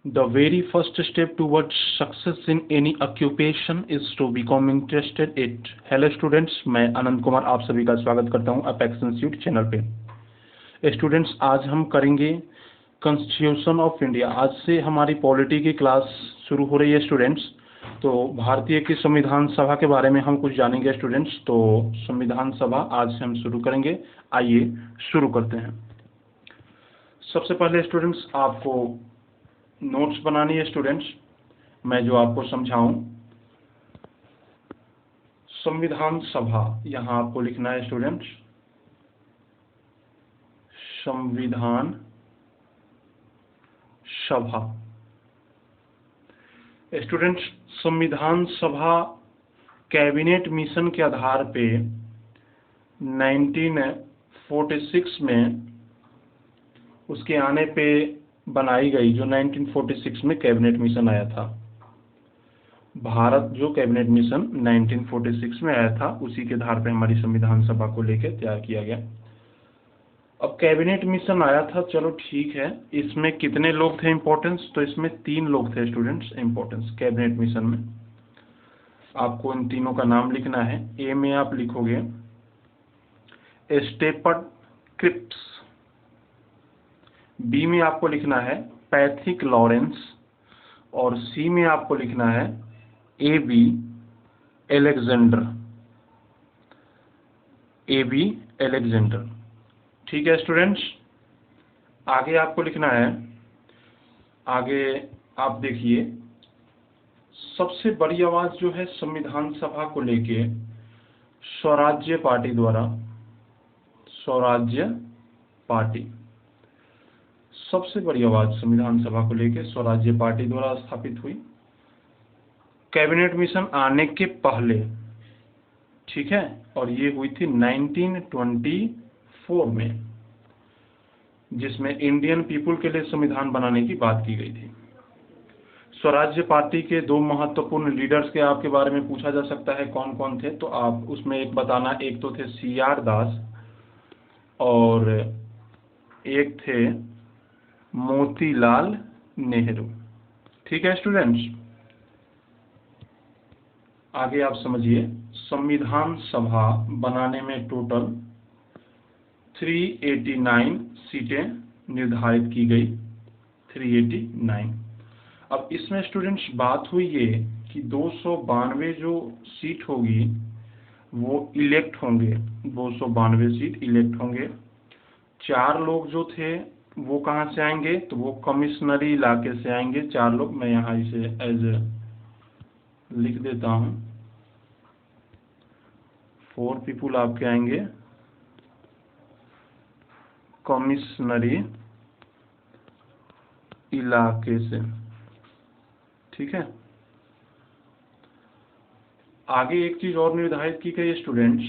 The very first step towards success in any occupation is to become interested it. Hello students, मैं आनंद कुमार आप सभी का स्वागत करता हूं अपेक्स इंस्टीट्यूट चैनल पे। स्टूडेंट्स, आज हम करेंगे कॉन्स्टिट्यूशन ऑफ इंडिया। आज से हमारी पॉलिटी की क्लास शुरू हो रही है स्टूडेंट्स। तो भारतीय की संविधान सभा के बारे में हम कुछ जानेंगे स्टूडेंट्स। तो संविधान सभा आज से हम शुरू करेंगे। आइए शुरू करते हैं। सबसे पहले स्टूडेंट्स आपको नोट्स बनानी है स्टूडेंट्स, मैं जो आपको समझाऊं। संविधान सभा यहां आपको लिखना है स्टूडेंट्स, संविधान सभा। स्टूडेंट्स, संविधान सभा कैबिनेट मिशन के आधार पे 1946 में उसके आने पे बनाई गई, जो 1946 में कैबिनेट मिशन आया था। भारत जो कैबिनेट मिशन 1946 में आया था उसी के आधार पे हमारी संविधान सभा को लेकर तैयार किया गया। अब कैबिनेट मिशन आया था, चलो ठीक है। इसमें कितने लोग थे इम्पोर्टेंस? तो इसमें 3 लोग थे स्टूडेंट्स इम्पोर्टेंस कैबिनेट मिशन में। आपको इन तीनों का नाम लिखना है। ए में आप लिखोगे स्टेफर्ड क्रिप्स, बी में आपको लिखना है पैथिक लॉरेंस, और सी में आपको लिखना है A B Alexander. A B Alexander, ठीक है स्टूडेंट्स। आगे आपको लिखना है, आगे आप देखिए, सबसे बड़ी आवाज जो है संविधान सभा को लेके स्वराज्य पार्टी द्वारा, स्वराज्य पार्टी सबसे बड़ी आवाज संविधान सभा को लेकर स्वराज्य पार्टी द्वारा स्थापित हुई कैबिनेट मिशन आने के पहले, ठीक है। और ये हुई थी 1924 में, जिसमें इंडियन पीपुल के लिए संविधान बनाने की बात की गई थी। स्वराज्य पार्टी के 2 महत्वपूर्ण लीडर्स के आपके बारे में पूछा जा सकता है, कौन कौन थे? तो आप उसमें एक बताना, एक तो थे CR दास और एक थे मोतीलाल नेहरू, ठीक है स्टूडेंट्स। आगे आप समझिए, संविधान सभा बनाने में टोटल 389 सीटें निर्धारित की गई, 389। अब इसमें स्टूडेंट्स बात हुई ये कि 292 जो सीट होगी वो इलेक्ट होंगे, 292 सीट इलेक्ट होंगे। 4 लोग जो थे वो कहाँ से आएंगे? तो वो कमिश्नरी इलाके से आएंगे 4 लोग। मैं यहाँ इसे एज लिख देता हूँ। 4 पीपुल आपके आएंगे कमिश्नरी इलाके से, ठीक है। आगे एक चीज और निर्धारित की गई स्टूडेंट्स,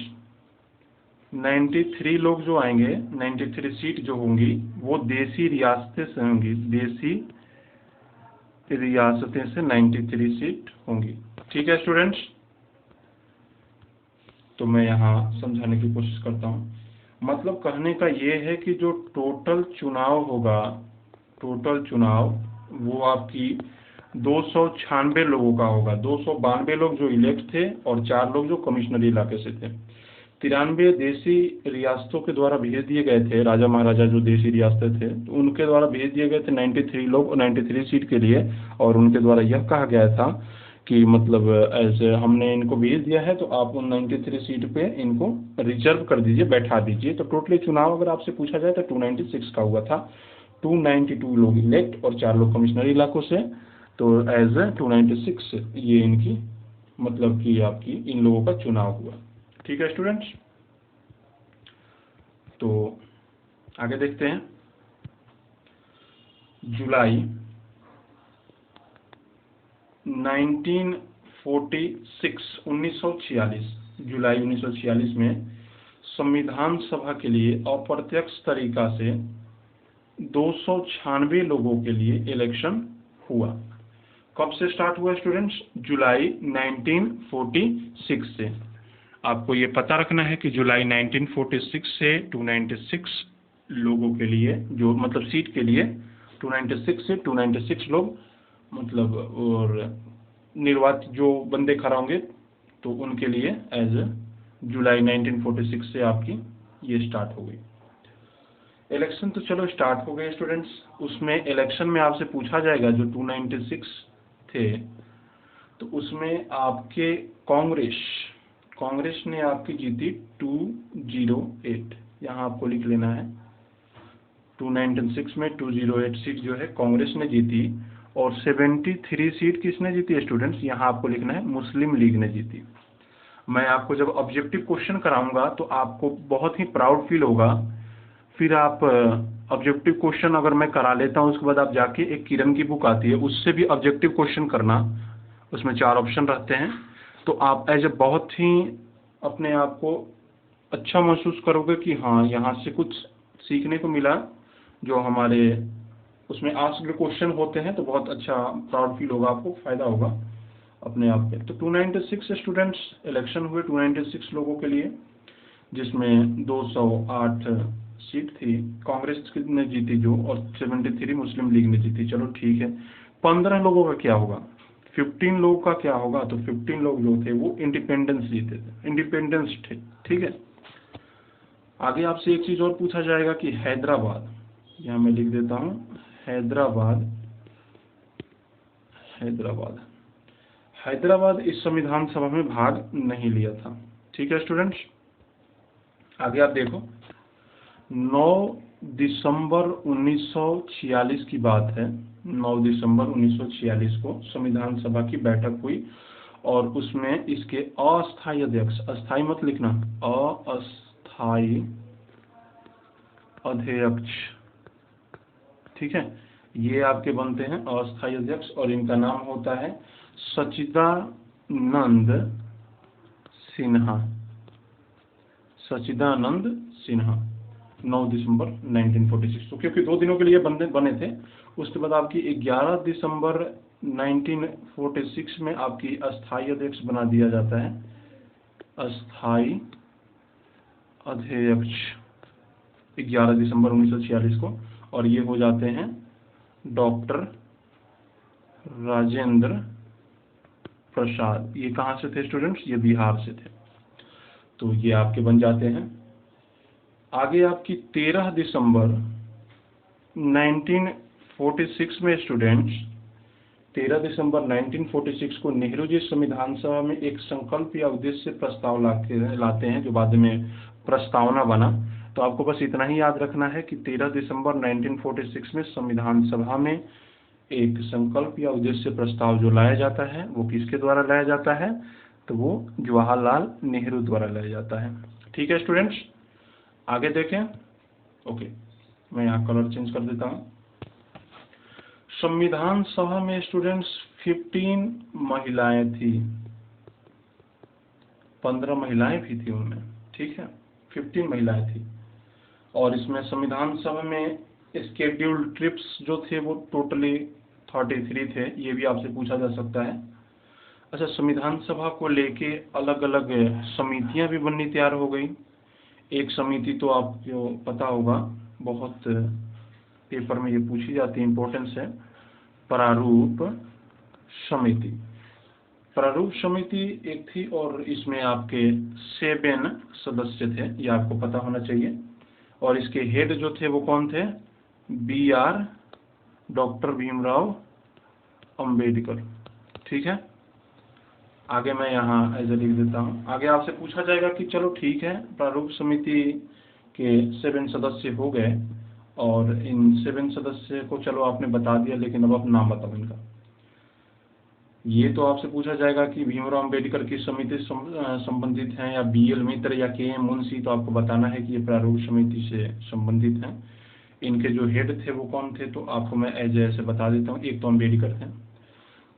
93 लोग जो आएंगे, 93 सीट जो होंगी वो देसी रियासतें से होंगी, देसी रियासतें से 93 सीट होंगी, ठीक है स्टूडेंट्स। तो मैं यहाँ समझाने की कोशिश करता हूँ। मतलब कहने का ये है कि जो टोटल चुनाव होगा, टोटल चुनाव वो आपकी 296 लोगों का होगा। 292 लोग जो इलेक्ट थे और 4 लोग जो कमिश्नरी इलाके से थे। 93 देसी रियासतों के द्वारा भेज दिए गए थे, राजा महाराजा जो देसी रियासतें थे तो उनके द्वारा भेज दिए गए थे 93 लोग, 93 सीट के लिए। और उनके द्वारा यह कहा गया था कि मतलब ऐसे हमने इनको भेज दिया है तो आप उन 93 सीट पे इनको रिजर्व कर दीजिए, बैठा दीजिए। तो टोटली चुनाव अगर आपसे पूछा जाए तो 296 का हुआ था। 292 लोग इलेक्ट और 4 लोग कमिश्नरी इलाकों से, तो एज 296 ये इनकी मतलब कि आपकी इन लोगों का चुनाव हुआ, ठीक है स्टूडेंट्स। तो आगे देखते हैं। जुलाई 1946 जुलाई 1946 में संविधान सभा के लिए अप्रत्यक्ष तरीका से 296 लोगों के लिए इलेक्शन हुआ। कब से स्टार्ट हुआ स्टूडेंट्स? जुलाई 1946 से। आपको ये पता रखना है कि जुलाई 1946 से 296 लोगों के लिए, जो मतलब सीट के लिए 296 से 296 लोग मतलब, और निर्वाचित जो बंदे खड़ा होंगे तो उनके लिए एज जुलाई 1946 से आपकी ये स्टार्ट हो गई। इलेक्शन तो चलो स्टार्ट हो गए स्टूडेंट्स। उसमें इलेक्शन में आपसे पूछा जाएगा जो 296 थे, तो उसमें आपके कांग्रेस ने आपकी जीती 208, यहाँ आपको लिख लेना है। 296 में 208 सीट जो है कांग्रेस ने जीती, और 73 सीट किसने जीती है स्टूडेंट्स, यहाँ आपको लिखना है मुस्लिम लीग ने जीती। मैं आपको जब ऑब्जेक्टिव क्वेश्चन कराऊंगा तो आपको बहुत ही प्राउड फील होगा। फिर आप ऑब्जेक्टिव क्वेश्चन अगर मैं करा लेता हूँ, उसके बाद आप जाके एक किरण की बुक आती है, उससे भी ऑब्जेक्टिव क्वेश्चन करना। उसमें 4 ऑप्शन रहते हैं, तो आप एज ए बहुत ही अपने आप को अच्छा महसूस करोगे कि हाँ, यहाँ से कुछ सीखने को मिला। जो हमारे उसमें आस्क्ड क्वेश्चन होते हैं, तो बहुत अच्छा प्राउड फील होगा, आपको फायदा होगा अपने आप पे। तो 296 स्टूडेंट्स इलेक्शन हुए 296 लोगों के लिए, जिसमें 208 सीट थी कांग्रेस ने जीती जो, और 73 मुस्लिम लीग ने जीती। चलो ठीक है। 15 लोगों का क्या होगा, 15 लोगों का क्या होगा, तो 15 लोग जो थे वो इंडिपेंडेंस जीते थे, इंडिपेंडेंस थे। ठीक है। आगे आपसे एक चीज और पूछा जाएगा कि हैदराबाद, यहाँ मैं लिख देता हूँ हैदराबाद इस संविधान सभा में भाग नहीं लिया था। ठीक है स्टूडेंट्स। आगे आप देखो, 9 दिसंबर 1946 की बात है। 9 दिसंबर 1946 को संविधान सभा की बैठक हुई, और उसमें इसके अस्थायी अध्यक्ष, अस्थायी मत लिखना, अस्थायी अध्यक्ष, ठीक है, ये आपके बनते हैं अस्थायी अध्यक्ष, और इनका नाम होता है सच्चिदानंद सिन्हा। 9 दिसंबर 1946। तो क्योंकि 2 दिनों के लिए बने थे, उसके बाद आपकी 11 दिसंबर 1946 में आपकी अस्थायी अध्यक्ष बना दिया जाता है, अस्थायी अध्यक्ष 11 दिसंबर 1946 को, और ये हो जाते हैं डॉक्टर राजेंद्र प्रसाद। ये कहाँ से थे स्टूडेंट्स, ये बिहार से थे। तो ये आपके बन जाते हैं। आगे आपकी 13 दिसंबर 1946 में स्टूडेंट्स, 13 दिसंबर 1946 को नेहरू जी संविधान सभा में एक संकल्प या उद्देश्य प्रस्ताव लाते हैं, जो बाद में प्रस्तावना बना। तो आपको बस इतना ही याद रखना है कि 13 दिसंबर 1946 में संविधान सभा में एक संकल्प या उद्देश्य प्रस्ताव जो लाया जाता है, वो किसके द्वारा लाया जाता है, तो वो जवाहरलाल नेहरू द्वारा लाया जाता है। ठीक है स्टूडेंट्स। आगे देखें। ओके, मैं यहाँ कलर चेंज कर देता हूँ। संविधान सभा में स्टूडेंट्स 15 महिलाएं थी, 15 महिलाएं भी थी उनमें। ठीक है, 15 महिलाएं थी। और इसमें संविधान सभा में स्केड्यूल्ड ट्रिप्स जो थे वो टोटली 33 थे। ये भी आपसे पूछा जा सकता है। अच्छा, संविधान सभा को लेके अलग अलग समितियां भी बननी तैयार हो गई। एक समिति तो आपको पता होगा, बहुत पेपर में ये पूछी जाती है, इम्पोर्टेंस है, प्रारूप समिति। प्रारूप समिति एक थी, और इसमें आपके 7 सदस्य थे, ये आपको पता होना चाहिए। और इसके हेड जो थे वो कौन थे, BR डॉक्टर भीमराव अंबेडकर। ठीक है। आगे मैं यहाँ ऐसे लिख देता हूँ। आगे आपसे पूछा जाएगा कि चलो ठीक है, प्रारूप समिति के 7 सदस्य हो गए, और इन 7 सदस्य को चलो आपने बता दिया, लेकिन अब आप नाम बताओ इनका। ये तो आपसे पूछा जाएगा कि भीमराव अंबेडकर की समिति संबंधित हैं, या BL मित्र या KM मुंशी, तो आपको बताना है कि ये प्रारूप समिति से संबंधित हैं। इनके जो हेड थे वो कौन थे, तो आपको मैं ऐसे बता देता हूँ। एक तो अंबेडकर थे,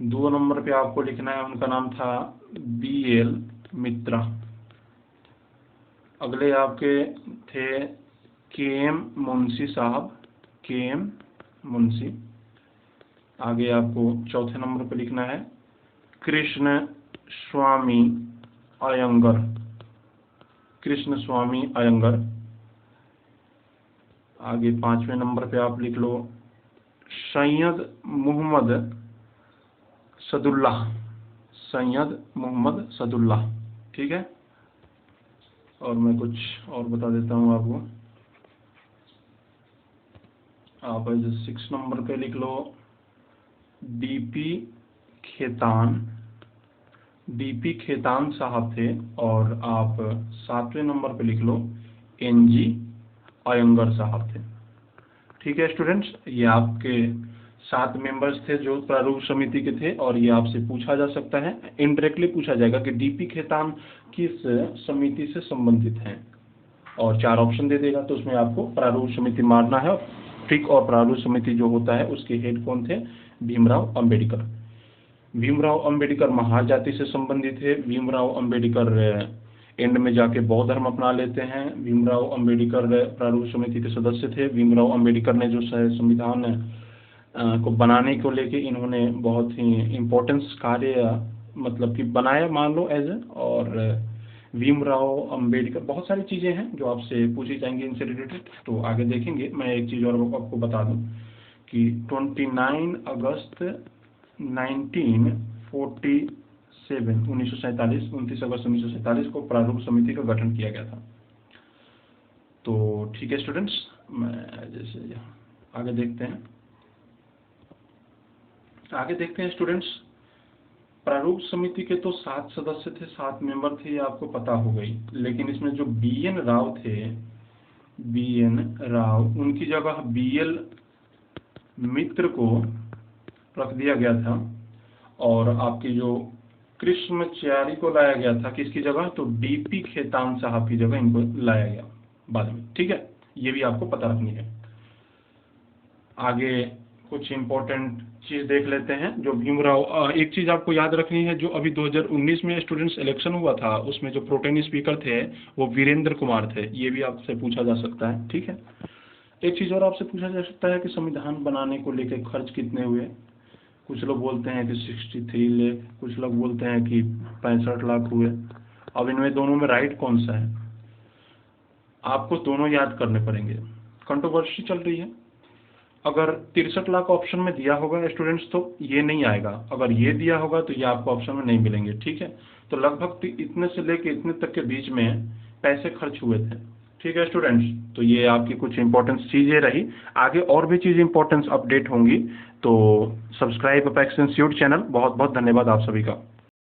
2 नंबर पे आपको लिखना है, उनका नाम था BL मित्रा। अगले आपके थे KM मुंशी साहब, KM मुंशी। आगे आपको चौथे नंबर पे लिखना है कृष्ण स्वामी अयंगर, कृष्ण स्वामी अयंगर। आगे 5वें नंबर पे आप लिख लो सैयद मोहम्मद सदुल्लाह, सैयद मोहम्मद सदुल्लाह। ठीक है, और मैं कुछ और बता देता हूँ आपको। आप 6 नंबर पे लिख लो डीपी खेतान, डीपी खेतान साहब थे। और आप 7वें नंबर पे लिख लो एनजी अयंगर साहब थे। ठीक है स्टूडेंट्स, ये आपके 7 मेंबर्स थे जो प्रारूप समिति के थे, और ये आपसे पूछा जा सकता है, इनडायरेक्टली पूछा जाएगा कि डीपी खेतान किस समिति से संबंधित हैं, और 4 ऑप्शन दे देगा, तो उसमें आपको प्रारूप समिति मारना है। ठीक, और प्रारूप समिति जो होता है उसके हेड कौन थे? भीमराव अंबेडकर। भीमराव अंबेडकर महार जाति से संबंधित है। भीमराव अंबेडकर एंड में जाके बौद्ध धर्म अपना लेते हैं। भीमराव अंबेडकर प्रारूप समिति के सदस्य थे। भीमराव अंबेडकर ने जो संविधान को बनाने को लेके इन्होंने बहुत ही इम्पोर्टेंस कार्य मतलब कि बनाया, मान लो एज। और भीमराव अंबेडकर, बहुत सारी चीज़ें हैं जो आपसे पूछी जाएंगी इनसे रिलेटेड, तो आगे देखेंगे। मैं एक चीज़ और आपको बता दूं कि 29 अगस्त 1947 29 अगस्त 1947 को प्रारूप समिति का गठन किया गया था। तो ठीक है स्टूडेंट्स, मैं जैसे आगे देखते हैं। आगे देखते हैं स्टूडेंट्स, प्रारूप समिति के तो 7 सदस्य थे, 7 मेंबर थे, ये आपको पता हो गई। लेकिन इसमें जो BN राव थे, BN राव, उनकी जगह BL मित्र को रख दिया गया था। और आपकी जो कृष्णचारी को लाया गया था किसकी जगह? तो डीपी खेतान साहब की जगह इनको लाया गया बाद में। ठीक है, ये भी आपको पता रखनी है। आगे कुछ इम्पोर्टेंट चीज देख लेते हैं। जो भीमराव, एक चीज आपको याद रखनी है, जो अभी 2019 में स्टूडेंट्स इलेक्शन हुआ था, उसमें जो प्रोटेम स्पीकर थे वो वीरेंद्र कुमार थे। ये भी आपसे पूछा जा सकता है। ठीक है, एक चीज और आपसे पूछा जा सकता है कि संविधान बनाने को लेकर खर्च कितने हुए? कुछ लोग बोलते हैं कि 63 लाख, कुछ लोग बोलते हैं कि 65 लाख हुए। अब इनमें दोनों में राइट कौन सा है? आपको दोनों याद करने पड़ेंगे, कंट्रोवर्सी चल रही है। अगर 63 लाख ऑप्शन में दिया होगा स्टूडेंट्स तो ये नहीं आएगा, अगर ये दिया होगा तो ये आपको ऑप्शन में नहीं मिलेंगे। ठीक है, तो लगभग इतने से लेके इतने तक के बीच में पैसे खर्च हुए थे। ठीक है स्टूडेंट्स, तो ये आपकी कुछ इंपॉर्टेंट चीजें रही। आगे और भी चीज इंपॉर्टेंस अपडेट होंगी, तो सब्सक्राइब अपेक्स इंस्टीट्यूट चैनल। बहुत बहुत धन्यवाद आप सभी का।